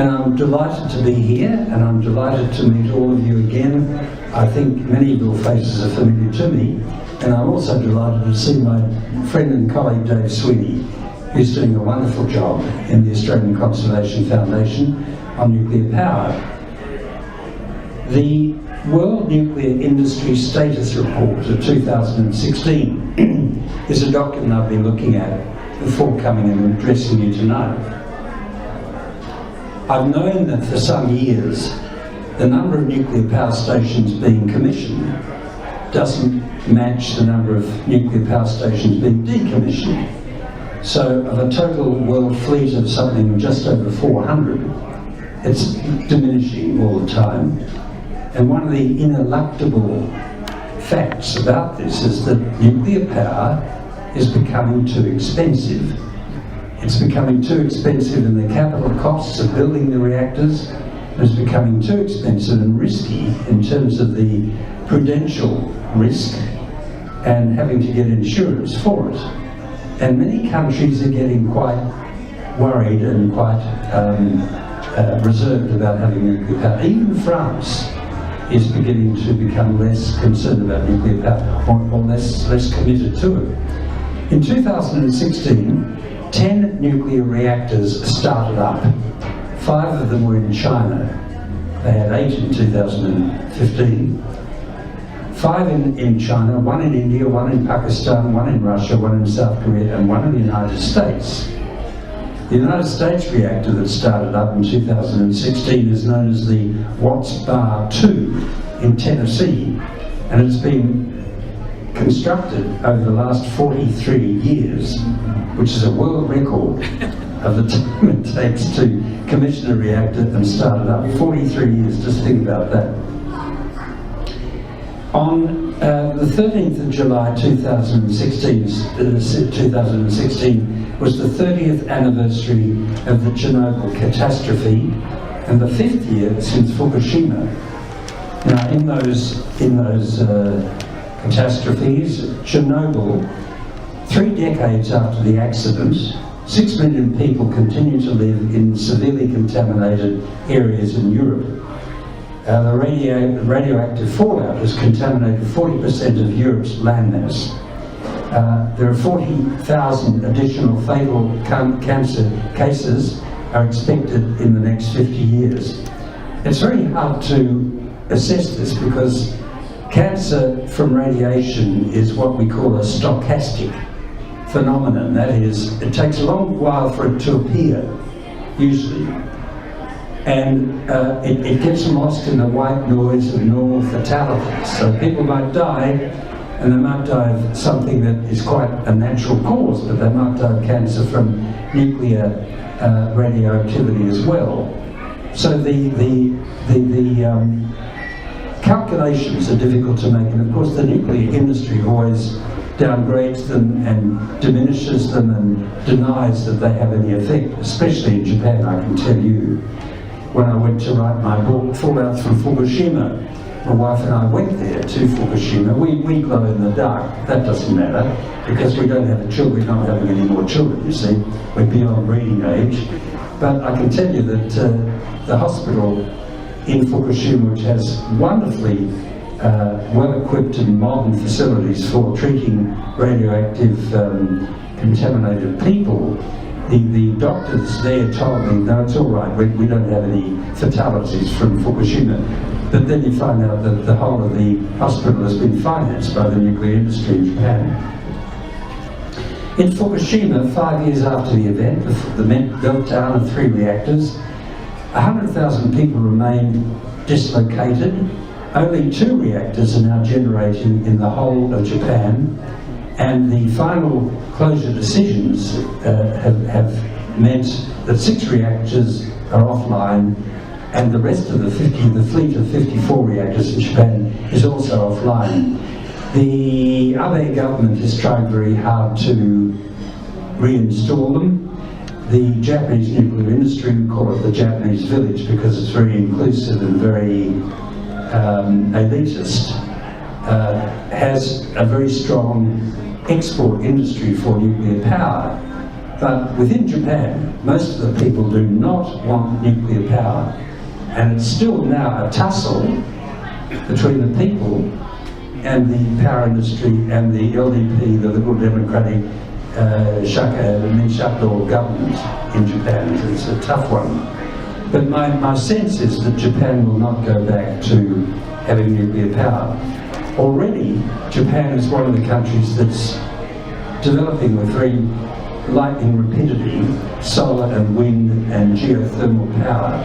And I'm delighted to be here, and I'm delighted to meet all of you again. I think many of your faces are familiar to me, and I'm also delighted to see my friend and colleague Dave Sweeney, who's doing a wonderful job in the Australian Conservation Foundation on nuclear power. The World Nuclear Industry Status Report of 2016 is a document I've been looking at before coming and addressing you tonight. I've known that for some years the number of nuclear power stations being commissioned doesn't match the number of nuclear power stations being decommissioned. So of a total world fleet of something just over 400, it's diminishing all the time. And one of the ineluctable facts about this is that nuclear power is becoming too expensive. It's becoming too expensive in the capital costs of building the reactors. It's becoming too expensive and risky in terms of the prudential risk and having to get insurance for it. And many countries are getting quite worried and quite reserved about having nuclear power. Even France is beginning to become less concerned about nuclear power, or less committed to it. In 2016, 10 nuclear reactors started up. 5 of them were in China. They had 8 in 2015. 5 in China, 1 in India, 1 in Pakistan, 1 in Russia, 1 in South Korea, and 1 in the United States. The United States reactor that started up in 2016 is known as the Watts Bar 2 in Tennessee, and it's been constructed over the last 43 years, which is a world record of the time it takes to commission a reactor and start it up. 43 years, just think about that. On the 13th of July 2016 was the 30th anniversary of the Chernobyl catastrophe and the 5th year since Fukushima. Now, in those catastrophes, Chernobyl, 3 decades after the accident, 6 million people continue to live in severely contaminated areas in Europe. The radioactive fallout has contaminated 40% of Europe's landmass. There are 40,000 additional fatal cancer cases are expected in the next 50 years. It's very hard to assess this because cancer from radiation is what we call a stochastic phenomenon. That is, it takes a long while for it to appear, usually. And it gets lost in the white noise of normal fatalities. So people might die, and they might die of something that is quite a natural cause, but they might die of cancer from nuclear radioactivity as well. So the calculations are difficult to make, and of course the nuclear industry always downgrades them and diminishes them and denies that they have any effect, especially in Japan, I can tell you. When I went to write my book, Fallout from Fukushima, my wife and I went there to Fukushima. We glow in the dark. That doesn't matter because we don't have children. We're not having any more children, you see. We're beyond breeding age. But I can tell you that the hospital in Fukushima, which has wonderfully well-equipped and modern facilities for treating radioactive contaminated people, the doctors there told me, no, it's all right, we don't have any fatalities from Fukushima. But then you find out that the whole of the hospital has been financed by the nuclear industry in Japan. In Fukushima, 5 years after the event, the meltdown of 3 reactors, 100,000 people remain dislocated. Only 2 reactors are now generating in the whole of Japan, and the final closure decisions have meant that 6 reactors are offline, and the rest of the fleet of 54 reactors in Japan is also offline. The Abe government is trying very hard to reinstall them. The Japanese nuclear industry, we call it the Japanese village because it's very inclusive and very elitist, has a very strong export industry for nuclear power. But within Japan, most of the people do not want nuclear power. And it's still now a tussle between the people and the power industry and the LDP, the Liberal Democratic Minshato government in Japan. It's a tough one. But my sense is that Japan will not go back to having nuclear power. Already, Japan is one of the countries that's developing with very lightning rapidity solar and wind and geothermal power.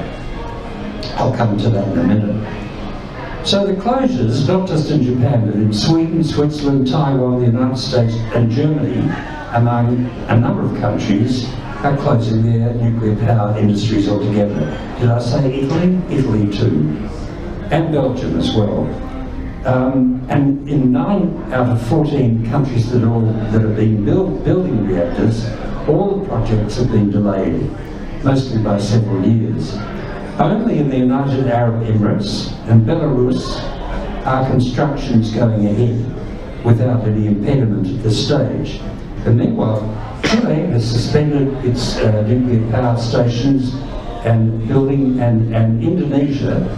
I'll come to that in a minute. So the closures, not just in Japan, but in Sweden, Switzerland, Taiwan, the United States and Germany, among a number of countries, are closing their nuclear power industries altogether. Did I say Italy? Italy too. And Belgium as well. And in 9 out of 14 countries that have been building reactors, all the projects have been delayed, mostly by several years. Only in the United Arab Emirates and Belarus are constructions going ahead without any impediment at this stage. And meanwhile, Chile has suspended its nuclear power stations and building, and Indonesia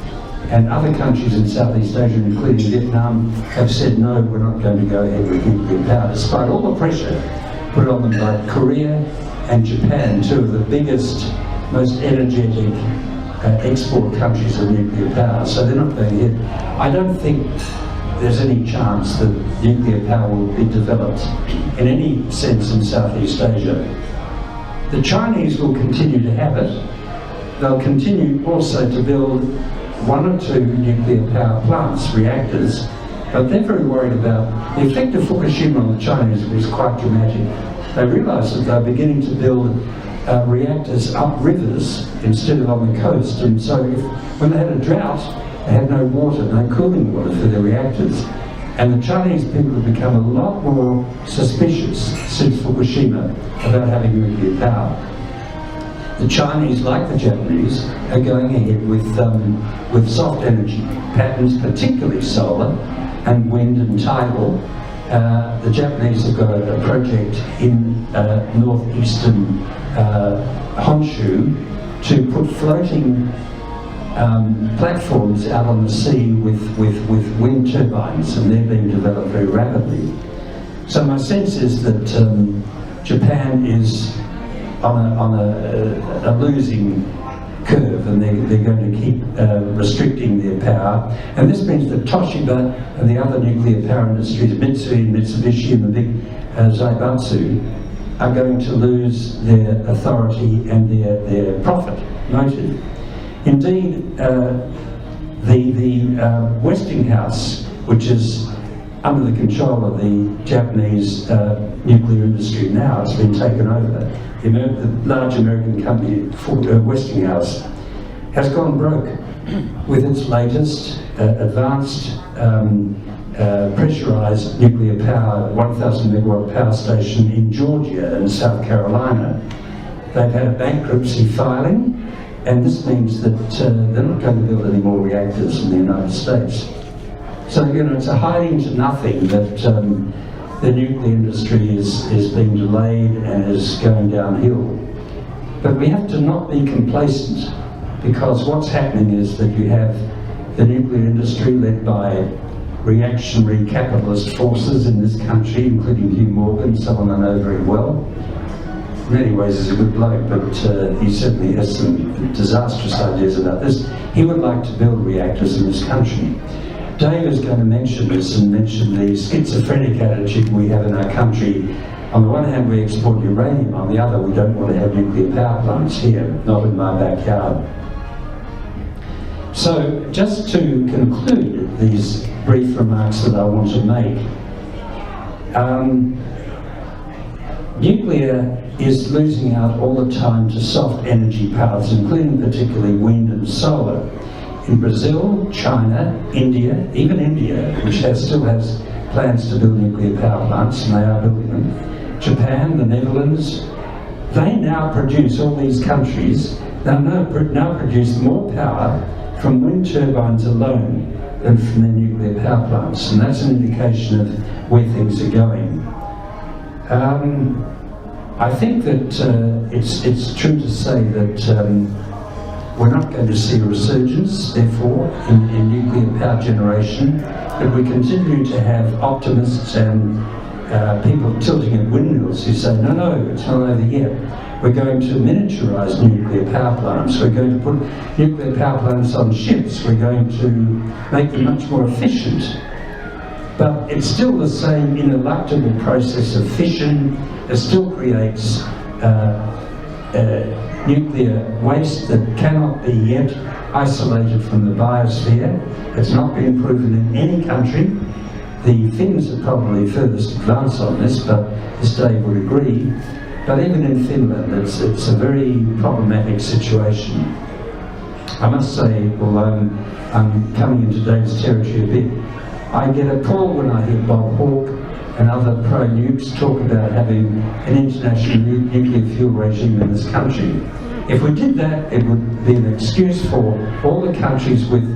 and other countries in Southeast Asia, including Vietnam, have said no, we're not going to go ahead with nuclear power, despite all the pressure put on them by Korea and Japan, two of the biggest, most energetic export countries of nuclear power. So they're not going ahead. I don't think there's any chance that nuclear power will be developed in any sense in Southeast Asia. The Chinese will continue to have it. They'll continue also to build 1 or 2 nuclear power plants, reactors, but they're very worried about the effect of Fukushima on the Chinese was quite dramatic. They realised that they're beginning to build reactors up rivers instead of on the coast, and so when they had a drought, they had no water, no cooling water for their reactors. And the Chinese people have become a lot more suspicious since Fukushima about having nuclear power. The Chinese, like the Japanese, are going ahead with soft energy patterns, particularly solar and wind and tidal. The Japanese have got a project in northeastern Honshu to put floating platforms out on the sea with wind turbines, and they're being developed very rapidly. So my sense is that Japan is on a losing curve, and they're going to keep restricting their power. And this means that Toshiba and the other nuclear power industries, Mitsui and Mitsubishi and the big Zaibatsu, are going to lose their authority and their profit motive. Indeed, the Westinghouse, which is under the control of the Japanese nuclear industry now, it's been taken over. The large American company, Westinghouse, has gone broke with its latest advanced pressurized nuclear power, 1,000 megawatt power station in Georgia and South Carolina. They've had a bankruptcy filing, and this means that they're not going to build any more reactors in the United States. So, it's a hiding to nothing that the nuclear industry is being delayed and is going downhill. But we have to not be complacent, because what's happening is that you have the nuclear industry led by reactionary capitalist forces in this country, including Hugh Morgan, someone I know very well. In many ways he's a good bloke, but he certainly has some disastrous ideas about this. He would like to build reactors in this country. Dave is going to mention this and mention the schizophrenic attitude we have in our country. On the one hand, we export uranium. On the other, we don't want to have nuclear power plants here, not in my backyard. So, just to conclude these brief remarks that I want to make, nuclear is losing out all the time to soft energy powers, including particularly wind and solar. In Brazil, China, India, even India, which still has plans to build nuclear power plants, and they are building them. Japan, the Netherlands, they now produce, all these countries, they now produce more power from wind turbines alone than from their nuclear power plants, and that's an indication of where things are going. I think that it's true to say that we're not going to see a resurgence, therefore, in nuclear power generation, but we continue to have optimists and people tilting at windmills who say, no, it's not over yet. We're going to miniaturise nuclear power plants. We're going to put nuclear power plants on ships. We're going to make them much more efficient. But it's still the same ineluctable process of fission. It still creates nuclear waste that cannot be yet isolated from the biosphere. It's not been proven in any country. The Finns are probably furthest advanced on this, but as Dave would agree. But even in Finland, it's a very problematic situation. I must say, although I'm coming into Dave's territory a bit, I get appalled when I hear Bob Hawke and other pro-nukes talk about having an international nuclear fuel regime in this country. If we did that, it would be an excuse for all the countries with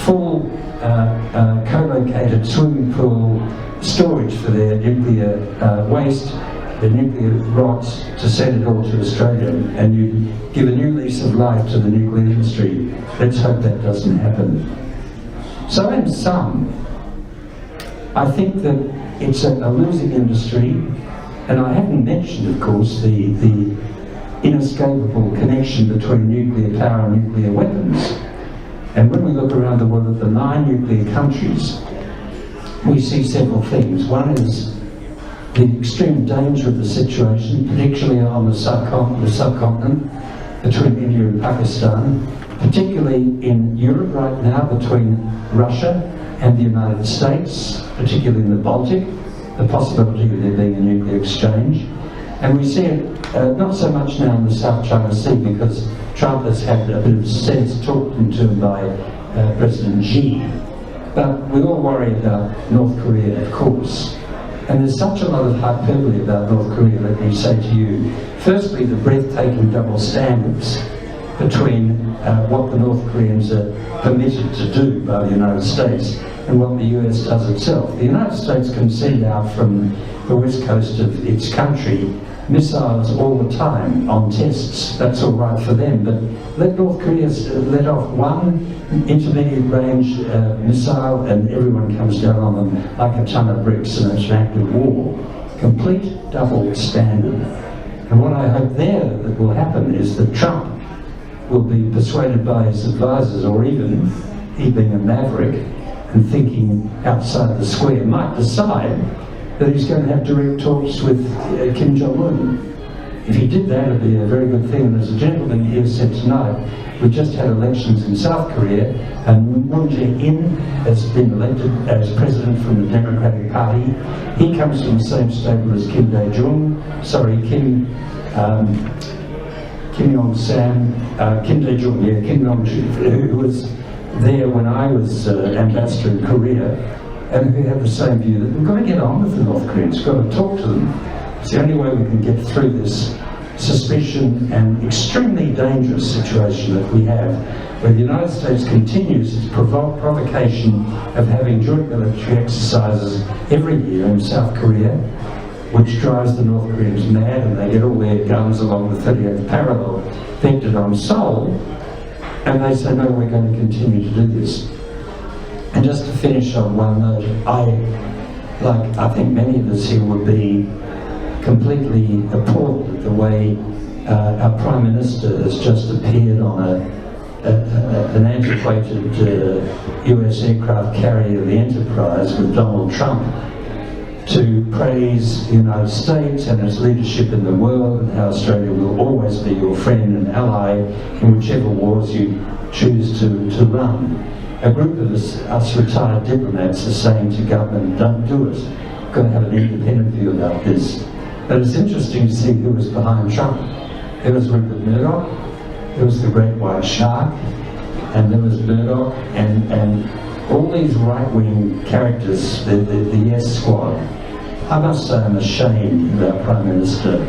full co-located swimming pool storage for their nuclear waste, their nuclear rods, to send it all to Australia, and you give a new lease of life to the nuclear industry. Let's hope that doesn't happen. So in sum, I think that it's a losing industry, and I haven't mentioned, of course, the inescapable connection between nuclear power and nuclear weapons. And when we look around the world at the 9 nuclear countries, we see several things. One is the extreme danger of the situation, particularly on the subcontinent between India and Pakistan, particularly in Europe right now between Russia and the United States, particularly in the Baltic, the possibility of there being a nuclear exchange. And we see it not so much now in the South China Sea, because Trump has had a bit of sense talked to him by President Xi. But we all worry about North Korea, of course. And there's such a lot of hyperbole about North Korea, let me say to you. Firstly, the breathtaking double standards between what the North Koreans are permitted to do by the United States and what the US does itself. The United States can send out from the west coast of its country missiles all the time on tests. That's all right for them, but let North Korea let off one intermediate range missile and everyone comes down on them like a ton of bricks, and it's an act of war. Complete double standard. And what I hope there that will happen is that Trump will be persuaded by his advisors, or even he being a maverick and thinking outside the square, might decide that he's going to have direct talks with Kim Jong-un. If he did that, it'd be a very good thing. And as a gentleman here said tonight, we just had elections in South Korea, and Moon Jae-in has been elected as president from the Democratic Party. He comes from the same stable as Kim Dae-jung, Kim Yong-sam, Kim Dae-jung, Kim Yong-jun, who was there when I was ambassador in Korea, and who have the same view that we've got to get on with the North Koreans, we've got to talk to them. It's the only way we can get through this suspicion and extremely dangerous situation that we have, where the United States continues its provocation of having joint military exercises every year in South Korea, which drives the North Koreans mad, and they get all their guns along the 38th parallel vectored on Seoul, and they say, no, we're going to continue to do this. And just to finish on one note, I think many of us here would be completely appalled at the way our Prime Minister has just appeared on an antiquated US aircraft carrier, the Enterprise, with Donald Trump, to praise the United States and its leadership in the world, and how Australia will always be your friend and ally in whichever wars you choose to run. A group of us retired diplomats are saying to government, don't do it. We've got to have an independent view about this. But it's interesting to see who was behind Trump. There was Rupert Murdoch, there was the Great White Shark, and there was Murdoch, and all these right-wing characters, the Yes Squad. I must say I'm ashamed of our Prime Minister.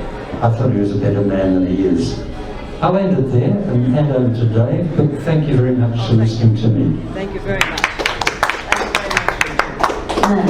I thought he was a better man than he is. I'll end it there and hand over to Dave, but thank you very much for listening to me. Thank you very much. Thank you very much.